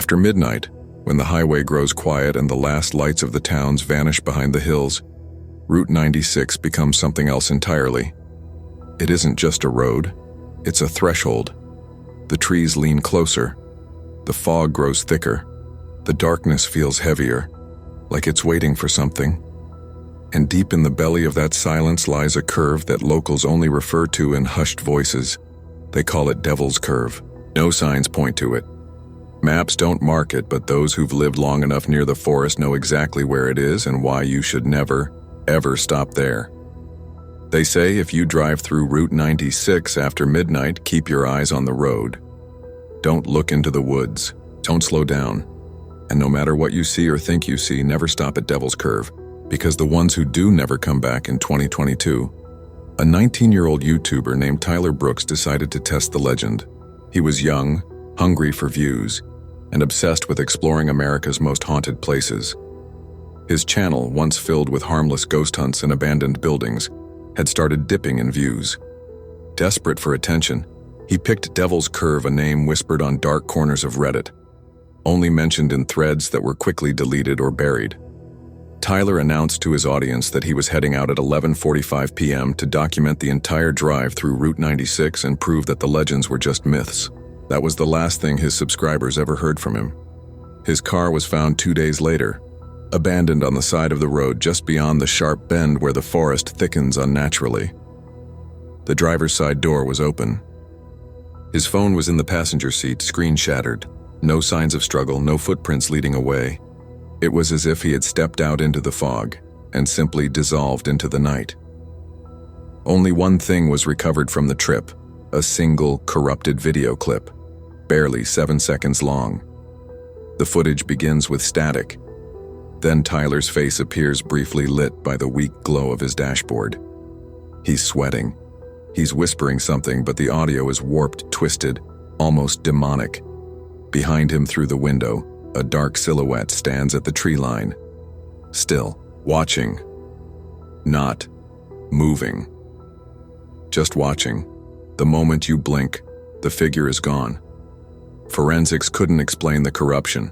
After midnight, when the highway grows quiet and the last lights of the towns vanish behind the hills, Route 96 becomes something else entirely. It isn't just a road, it's a threshold. The trees lean closer. The fog grows thicker. The darkness feels heavier, like it's waiting for something. And deep in the belly of that silence lies a curve that locals only refer to in hushed voices. They call it Devil's Curve. No signs point to it. Maps don't mark it, but those who've lived long enough near the forest know exactly where it is and why you should never, ever stop there. They say if you drive through Route 96 after midnight, keep your eyes on the road. Don't look into the woods. Don't slow down. And no matter what you see or think you see, never stop at Devil's Curve, because the ones who do never come back in 2022. A 19-year-old YouTuber named Tyler Brooks decided to test the legend. He was young, hungry for views, and obsessed with exploring America's most haunted places. His channel, once filled with harmless ghost hunts and abandoned buildings, had started dipping in views. Desperate for attention, he picked Devil's Curve, a name whispered on dark corners of Reddit, only mentioned in threads that were quickly deleted or buried. Tyler announced to his audience that he was heading out at 11:45 p.m. to document the entire drive through Route 96 and prove that the legends were just myths. That was the last thing his subscribers ever heard from him. His car was found 2 days later, abandoned on the side of the road just beyond the sharp bend where the forest thickens unnaturally. The driver's side door was open. His phone was in the passenger seat, screen shattered. No signs of struggle, no footprints leading away. It was as if he had stepped out into the fog and simply dissolved into the night. Only one thing was recovered from the trip, a single corrupted video clip, barely 7 seconds long. The footage begins with static. Then Tyler's face appears briefly lit by the weak glow of his dashboard. He's sweating. He's whispering something, but the audio is warped, twisted, almost demonic. Behind him through the window, a dark silhouette stands at the tree line. Still, watching. Not moving. Just watching. The moment you blink, the figure is gone. Forensics couldn't explain the corruption.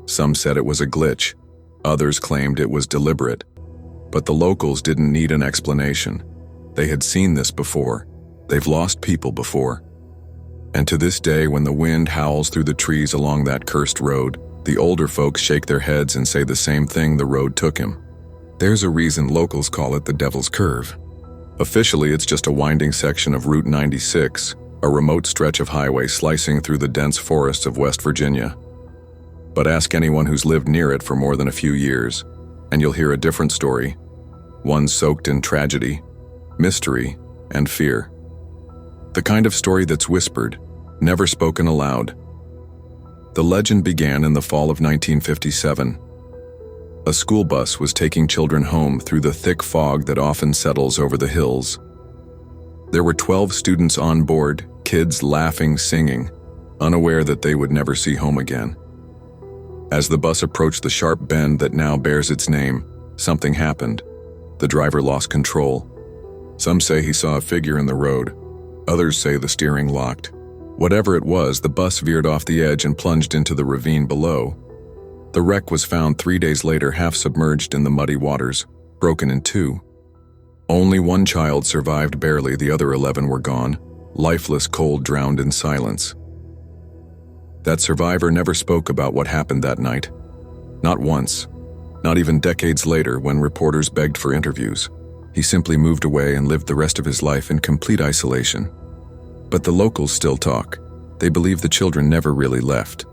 Some said it was a glitch. Others claimed it was deliberate. But the locals didn't need an explanation. They had seen this before. They've lost people before. And to this day, when the wind howls through the trees along that cursed road, the older folks shake their heads and say the same thing: the road took him. There's a reason locals call it the Devil's Curve. Officially, it's just a winding section of Route 96, a remote stretch of highway slicing through the dense forests of West Virginia. But ask anyone who's lived near it for more than a few years, and you'll hear a different story, one soaked in tragedy, mystery, and fear. The kind of story that's whispered, never spoken aloud. The legend began in the fall of 1957. A school bus was taking children home through the thick fog that often settles over the hills. There were 12 students on board, kids laughing, singing, unaware that they would never see home again. As the bus approached the sharp bend that now bears its name, something happened. The driver lost control. Some say he saw a figure in the road. Others say the steering locked. Whatever it was, the bus veered off the edge and plunged into the ravine below. The wreck was found 3 days later, half submerged in the muddy waters, broken in two. Only one child survived barely, the other 11 were gone, lifeless, cold, drowned in silence. That survivor never spoke about what happened that night. Not once. Not even decades later, when reporters begged for interviews. He simply moved away and lived the rest of his life in complete isolation. But the locals still talk. They believe the children never really left,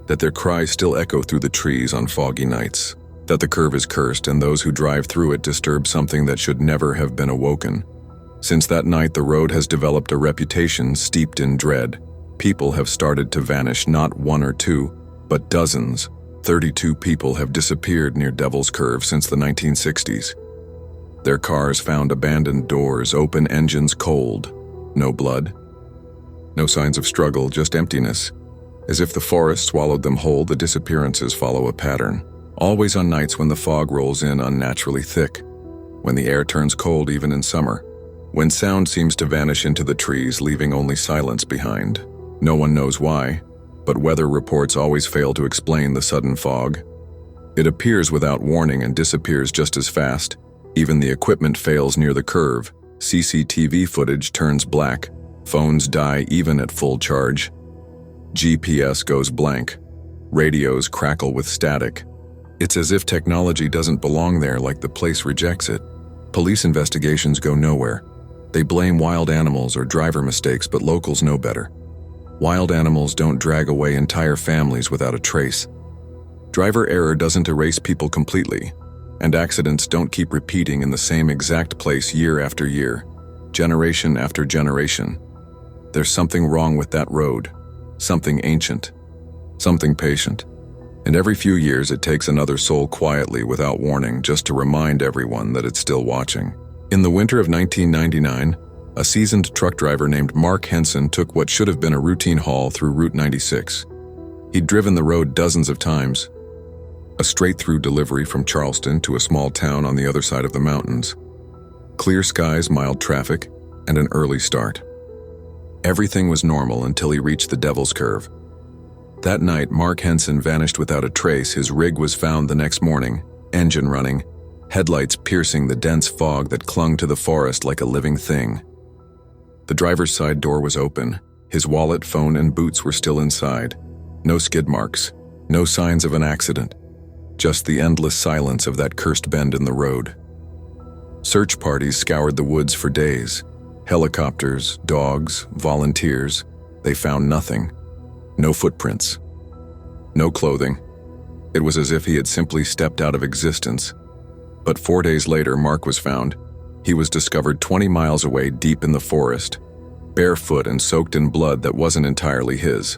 that their cries still echo through the trees on foggy nights, that the curve is cursed and those who drive through it disturb something that should never have been awoken. Since that night, the road has developed a reputation steeped in dread. People have started to vanish, not one or two, but dozens. 32 people have disappeared near Devil's Curve since the 1960s. Their cars found abandoned doors, open engines, cold. No blood. No signs of struggle, just emptiness. As if the forest swallowed them whole, the disappearances follow a pattern. Always on nights when the fog rolls in unnaturally thick. When the air turns cold even in summer. When sound seems to vanish into the trees, leaving only silence behind. No one knows why. but weather reports always fail to explain the sudden fog. It appears without warning and disappears just as fast. Even the equipment fails near the curve. CCTV footage turns black. Phones die even at full charge. GPS goes blank. Radios crackle with static. It's as if technology doesn't belong there, like the place rejects it. Police investigations go nowhere. They blame wild animals or driver mistakes, but locals know better. Wild animals don't drag away entire families without a trace. Driver error doesn't erase people completely, and accidents don't keep repeating in the same exact place year after year, generation after generation. There's something wrong with that road, something ancient, something patient. And every few years it takes another soul quietly without warning just to remind everyone that it's still watching. In the winter of 1999, a seasoned truck driver named Mark Henson took what should have been a routine haul through Route 96. He'd driven the road dozens of times, a straight-through delivery from Charleston to a small town on the other side of the mountains. Clear skies, mild traffic, and an early start. Everything was normal until he reached the Devil's Curve. That night, Mark Henson vanished without a trace. His rig was found the next morning, engine running, headlights piercing the dense fog that clung to the forest like a living thing. The driver's side door was open. His wallet, phone, and boots were still inside. No skid marks, no signs of an accident. Just the endless silence of that cursed bend in the road. Search parties scoured the woods for days. Helicopters, dogs, volunteers. They found nothing. No footprints. No clothing. It was as if he had simply stepped out of existence. But 4 days later, Mark was found. He was discovered 20 miles away deep in the forest, barefoot and soaked in blood that wasn't entirely his.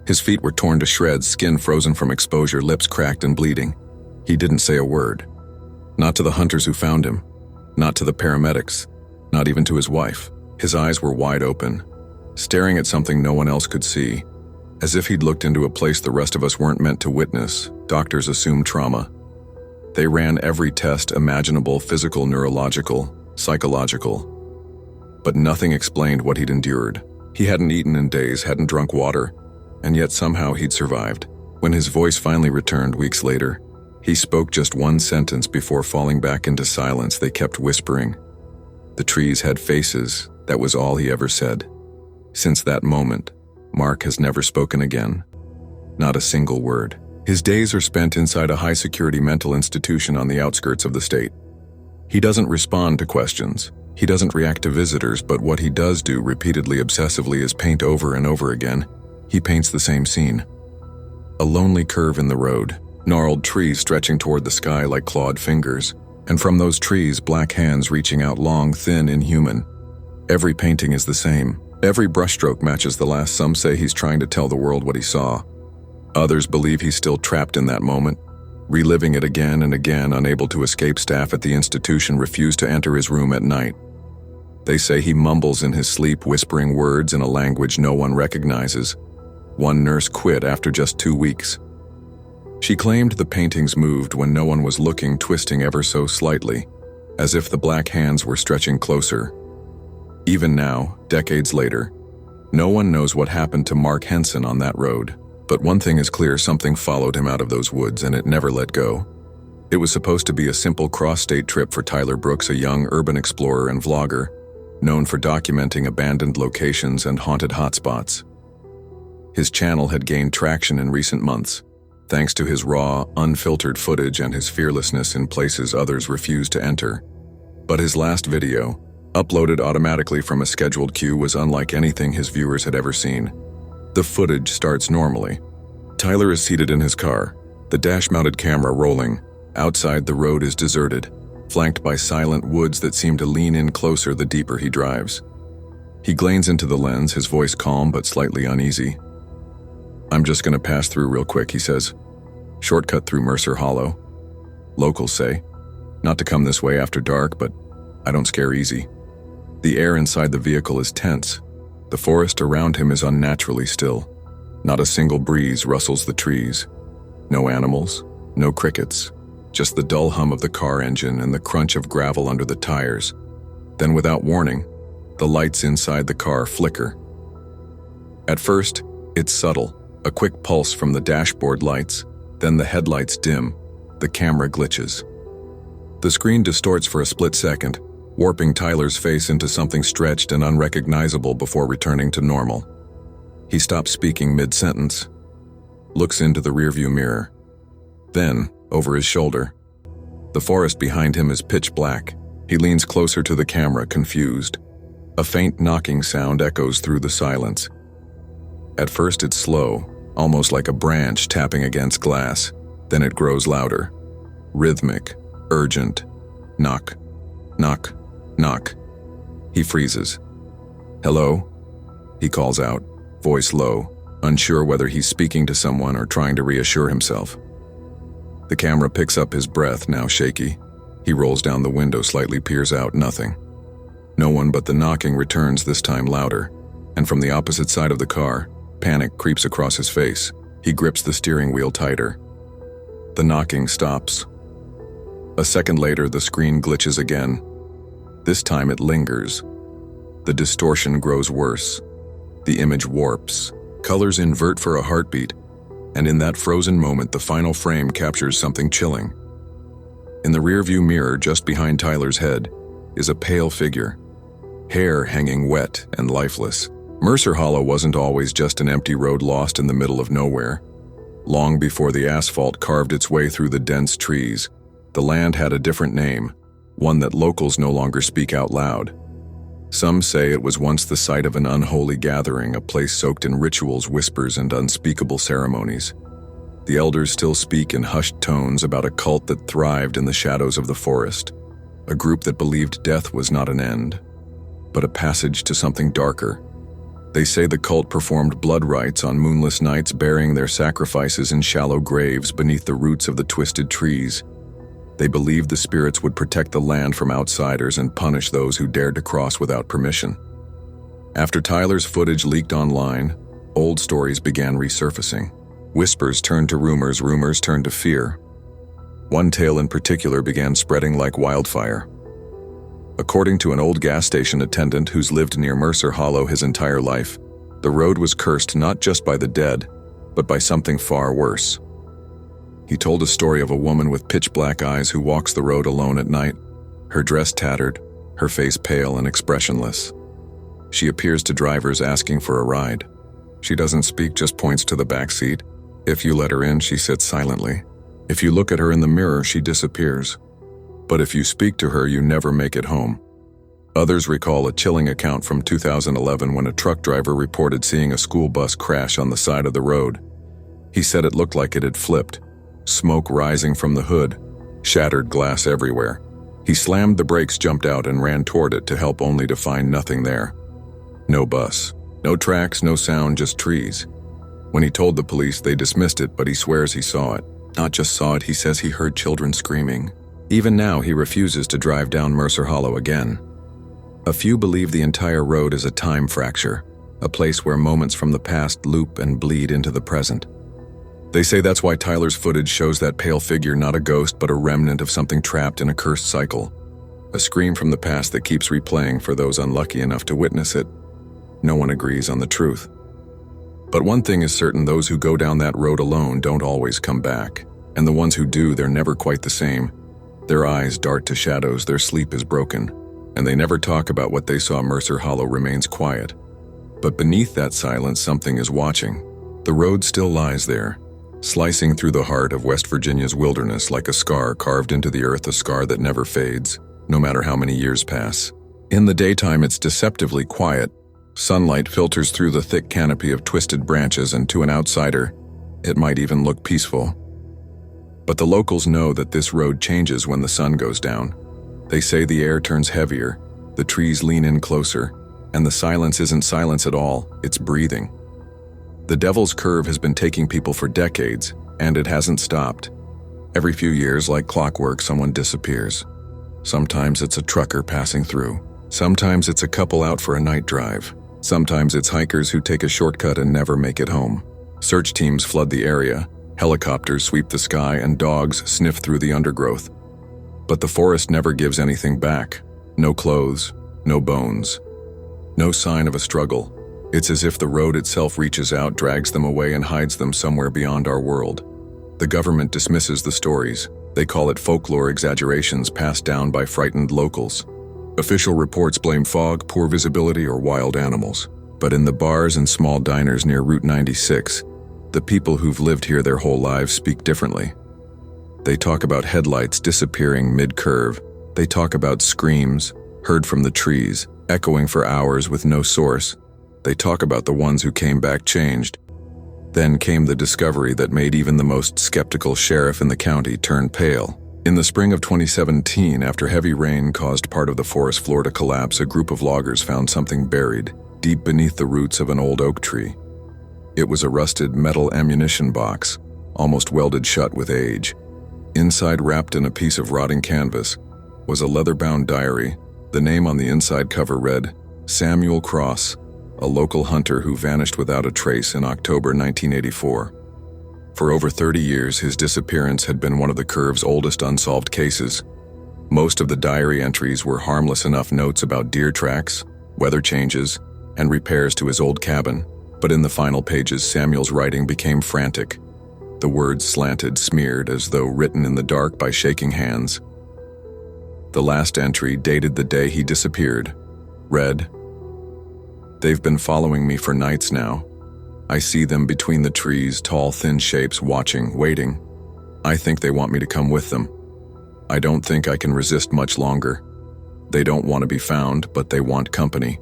His feet were torn to shreds, skin frozen from exposure, lips cracked and bleeding. He didn't say a word. Not to the hunters who found him. Not to the paramedics. Not even to his wife. His eyes were wide open, staring at something no one else could see. As if he'd looked into a place the rest of us weren't meant to witness. Doctors assumed trauma. They ran every test imaginable, physical, neurological, psychological. But nothing explained what he'd endured. He hadn't eaten in days, hadn't drunk water, and yet somehow he'd survived. When his voice finally returned weeks later, he spoke just one sentence before falling back into silence. They kept whispering. The trees had faces. That was all he ever said. Since that moment, Mark has never spoken again. Not a single word. His days are spent inside a high-security mental institution on the outskirts of the state. He doesn't respond to questions. He doesn't react to visitors, but what he does do repeatedly, obsessively, is paint over and over again. He paints the same scene. A lonely curve in the road, gnarled trees stretching toward the sky like clawed fingers, and from those trees, black hands reaching out, long, thin, inhuman. Every painting is the same. Every brushstroke matches the last. Some say he's trying to tell the world what he saw. Others believe he's still trapped in that moment, reliving it again and again. Unable to escape, staff at the institution refuse to enter his room at night. They say he mumbles in his sleep, whispering words in a language no one recognizes. One nurse quit after just 2 weeks. She claimed the paintings moved when no one was looking, twisting ever so slightly, as if the black hands were stretching closer. Even now, decades later, no one knows what happened to Mark Henson on that road. But one thing is clear, something followed him out of those woods and it never let go. It was supposed to be a simple cross-state trip for Tyler Brooks, a young urban explorer and vlogger, known for documenting abandoned locations and haunted hotspots. His channel had gained traction in recent months, thanks to his raw, unfiltered footage and his fearlessness in places others refused to enter. But his last video, uploaded automatically from a scheduled queue, was unlike anything his viewers had ever seen. The footage starts normally. Tyler is seated in his car, the dash-mounted camera rolling. Outside, the road is deserted, flanked by silent woods that seem to lean in closer the deeper he drives. He glanes into the lens, his voice calm but slightly uneasy. "I'm just gonna pass through real quick," he says. "Shortcut through Mercer Hollow. Locals say, not to come this way after dark, but I don't scare easy." The air inside the vehicle is tense. The forest around him is unnaturally still. Not a single breeze rustles the trees. No animals, no crickets, just the dull hum of the car engine and the crunch of gravel under the tires. Then, without warning, the lights inside the car flicker. At first, it's subtle. A quick pulse from the dashboard lights, then the headlights dim, the camera glitches. The screen distorts for a split second, warping Tyler's face into something stretched and unrecognizable before returning to normal. He stops speaking mid-sentence, looks into the rearview mirror. Then, over his shoulder, the forest behind him is pitch black. He leans closer to the camera, confused. A faint knocking sound echoes through the silence. At first it's slow, almost like a branch tapping against glass. Then it grows louder, rhythmic, urgent. Knock, knock, knock. He freezes. "Hello?" He calls out, voice low, unsure whether he's speaking to someone or trying to reassure himself. The camera picks up his breath, now shaky. He rolls down the window, slightly peers out, nothing. No one but the knocking returns, this time louder, and from the opposite side of the car, panic creeps across his face. He grips the steering wheel tighter. The knocking stops. A second later, the screen glitches again. This time it lingers. The distortion grows worse. The image warps. Colors invert for a heartbeat, and in that frozen moment, the final frame captures something chilling. In the rearview mirror, just behind Tyler's head, is a pale figure, hair hanging wet and lifeless. Mercer Hollow wasn't always just an empty road lost in the middle of nowhere. Long before the asphalt carved its way through the dense trees, the land had a different name, one that locals no longer speak out loud. Some say it was once the site of an unholy gathering, a place soaked in rituals, whispers, and unspeakable ceremonies. The elders still speak in hushed tones about a cult that thrived in the shadows of the forest, a group that believed death was not an end, but a passage to something darker. They say the cult performed blood rites on moonless nights, burying their sacrifices in shallow graves beneath the roots of the twisted trees. They believed the spirits would protect the land from outsiders and punish those who dared to cross without permission. After Tyler's footage leaked online, old stories began resurfacing. Whispers turned to rumors, rumors turned to fear. One tale in particular began spreading like wildfire. According to an old gas station attendant who's lived near Mercer Hollow his entire life, the road was cursed not just by the dead, but by something far worse. He told a story of a woman with pitch-black eyes who walks the road alone at night, her dress tattered, her face pale and expressionless. She appears to drivers asking for a ride. She doesn't speak, just points to the back seat. If you let her in, she sits silently. If you look at her in the mirror, she disappears. But if you speak to her, you never make it home. Others recall a chilling account from 2011 when a truck driver reported seeing a school bus crash on the side of the road. He said it looked like it had flipped, smoke rising from the hood, shattered glass everywhere. He slammed the brakes, jumped out, and ran toward it to help, only to find nothing there. No bus, no tracks, no sound, just trees. When he told the police, they dismissed it, but he swears he saw it. Not just saw it, he says he heard children screaming. Even now, he refuses to drive down Mercer Hollow again. A few believe the entire road is a time fracture, a place where moments from the past loop and bleed into the present. They say that's why Tyler's footage shows that pale figure, not a ghost, but a remnant of something trapped in a cursed cycle. A scream from the past that keeps replaying for those unlucky enough to witness it. No one agrees on the truth. But one thing is certain, those who go down that road alone don't always come back. And the ones who do, they're never quite the same. Their eyes dart to shadows, their sleep is broken, and they never talk about what they saw. Mercer Hollow remains quiet. But beneath that silence, something is watching. The road still lies there, slicing through the heart of West Virginia's wilderness like a scar carved into the earth, a scar that never fades, no matter how many years pass. In the daytime, it's deceptively quiet. Sunlight filters through the thick canopy of twisted branches, and to an outsider, it might even look peaceful. But the locals know that this road changes when the sun goes down. They say the air turns heavier, the trees lean in closer, and the silence isn't silence at all, it's breathing. The Devil's Curve has been taking people for decades, and it hasn't stopped. Every few years, like clockwork, someone disappears. Sometimes it's a trucker passing through. Sometimes it's a couple out for a night drive. Sometimes it's hikers who take a shortcut and never make it home. Search teams flood the area, helicopters sweep the sky, and dogs sniff through the undergrowth. But the forest never gives anything back. No clothes, no bones, no sign of a struggle, It's as if the road itself reaches out, drags them away, and hides them somewhere beyond our world. The government dismisses the stories. They call it folklore exaggerations passed down by frightened locals. Official reports blame fog, poor visibility, or wild animals. But in the bars and small diners near Route 96, the people who've lived here their whole lives speak differently. They talk about headlights disappearing mid-curve. They talk about screams heard from the trees, echoing for hours with no source. They talk about the ones who came back changed. Then came the discovery that made even the most skeptical sheriff in the county turn pale. In the spring of 2017, after heavy rain caused part of the forest floor to collapse, a group of loggers found something buried deep beneath the roots of an old oak tree. It was a rusted metal ammunition box, almost welded shut with age. Inside, wrapped in a piece of rotting canvas, was a leather-bound diary. The name on the inside cover read, Samuel Cross, a local hunter who vanished without a trace in October 1984. For over 30 years, his disappearance had been one of the Curve's oldest unsolved cases. Most of the diary entries were harmless enough notes about deer tracks, weather changes, and repairs to his old cabin. But in the final pages, Samuel's writing became frantic. The words slanted, smeared, as though written in the dark by shaking hands. The last entry, dated the day he disappeared, read, "They've been following me for nights now. I see them between the trees, tall, thin shapes, watching, waiting. I think they want me to come with them. I don't think I can resist much longer. They don't want to be found, but they want company."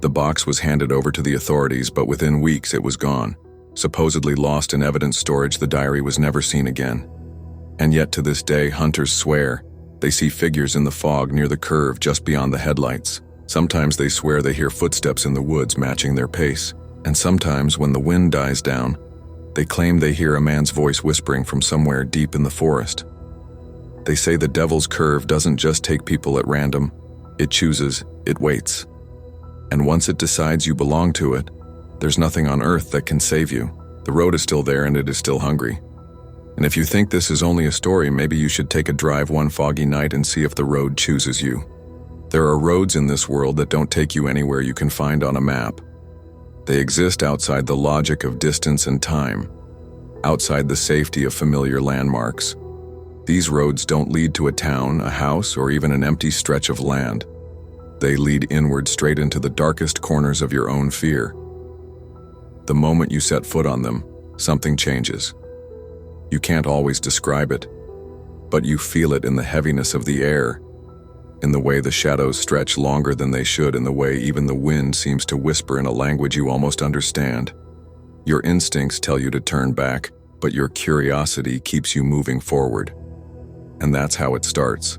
The box was handed over to the authorities, but within weeks it was gone. Supposedly lost in evidence storage, the diary was never seen again. And yet to this day, hunters swear they see figures in the fog near the curve just beyond the headlights. Sometimes they swear they hear footsteps in the woods matching their pace. And sometimes, when the wind dies down, they claim they hear a man's voice whispering from somewhere deep in the forest. They say the Devil's Curve doesn't just take people at random. It chooses, it waits. And once it decides you belong to it, there's nothing on earth that can save you. The road is still there and it is still hungry. And if you think this is only a story, maybe you should take a drive one foggy night and see if the road chooses you. There are roads in this world that don't take you anywhere you can find on a map. They exist outside the logic of distance and time, outside the safety of familiar landmarks. These roads don't lead to a town, a house, or even an empty stretch of land. They lead inward, straight into the darkest corners of your own fear. The moment you set foot on them, something changes. You can't always describe it, but you feel it in the heaviness of the air, in the way the shadows stretch longer than they should, in the way even the wind seems to whisper in a language you almost understand. Your instincts tell you to turn back, but your curiosity keeps you moving forward. And that's how it starts.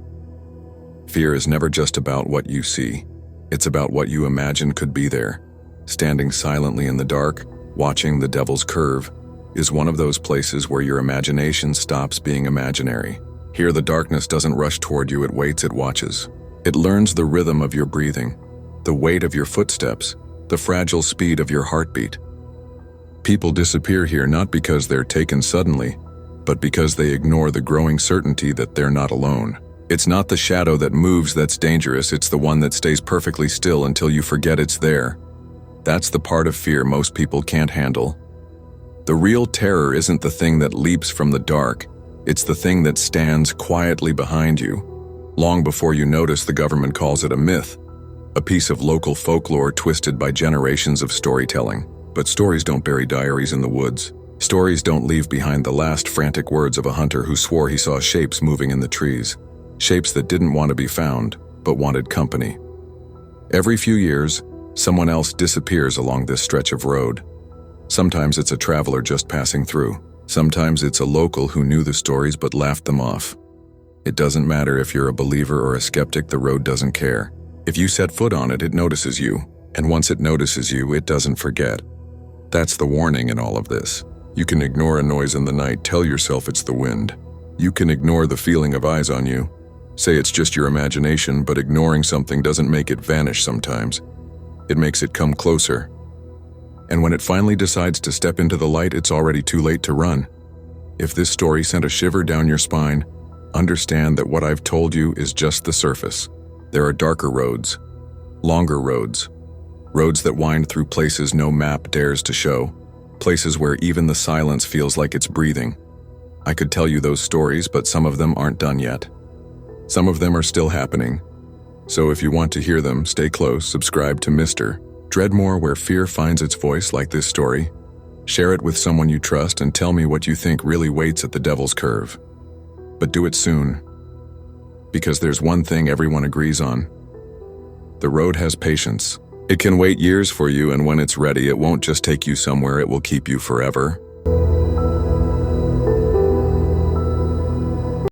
Fear is never just about what you see. It's about what you imagine could be there. Standing silently in the dark, watching the Devil's Curve, is one of those places where your imagination stops being imaginary. Here the darkness doesn't rush toward you, it waits, it watches. It learns the rhythm of your breathing, the weight of your footsteps, the fragile speed of your heartbeat. People disappear here not because they're taken suddenly, but because they ignore the growing certainty that they're not alone. It's not the shadow that moves that's dangerous, it's the one that stays perfectly still until you forget it's there. That's the part of fear most people can't handle. The real terror isn't the thing that leaps from the dark, it's the thing that stands quietly behind you. Long before you notice, the government calls it a myth, a piece of local folklore twisted by generations of storytelling. But stories don't bury diaries in the woods. Stories don't leave behind the last frantic words of a hunter who swore he saw shapes moving in the trees. Shapes that didn't want to be found, but wanted company. Every few years, someone else disappears along this stretch of road. Sometimes it's a traveler just passing through. Sometimes it's a local who knew the stories but laughed them off. It doesn't matter if you're a believer or a skeptic, the road doesn't care. If you set foot on it, it notices you. And once it notices you, it doesn't forget. That's the warning in all of this. You can ignore a noise in the night, tell yourself it's the wind. You can ignore the feeling of eyes on you. Say it's just your imagination, but ignoring something doesn't make it vanish sometimes. It makes it come closer. And when it finally decides to step into the light, it's already too late to run. If this story sent a shiver down your spine, understand that what I've told you is just the surface. There are darker roads, longer roads, Roads that wind through places no map dares to show, places where even the silence feels like it's breathing. I could tell you those stories, but some of them aren't done yet. Some of them are still happening. So if you want to hear them, stay close, subscribe to Dreadmoor, where fear finds its voice, like this story. Share it with someone you trust and tell me what you think really waits at the Devil's Curve. But do it soon, because there's one thing everyone agrees on. The road has patience. It can wait years for you, and when it's ready, it won't just take you somewhere, it will keep you forever.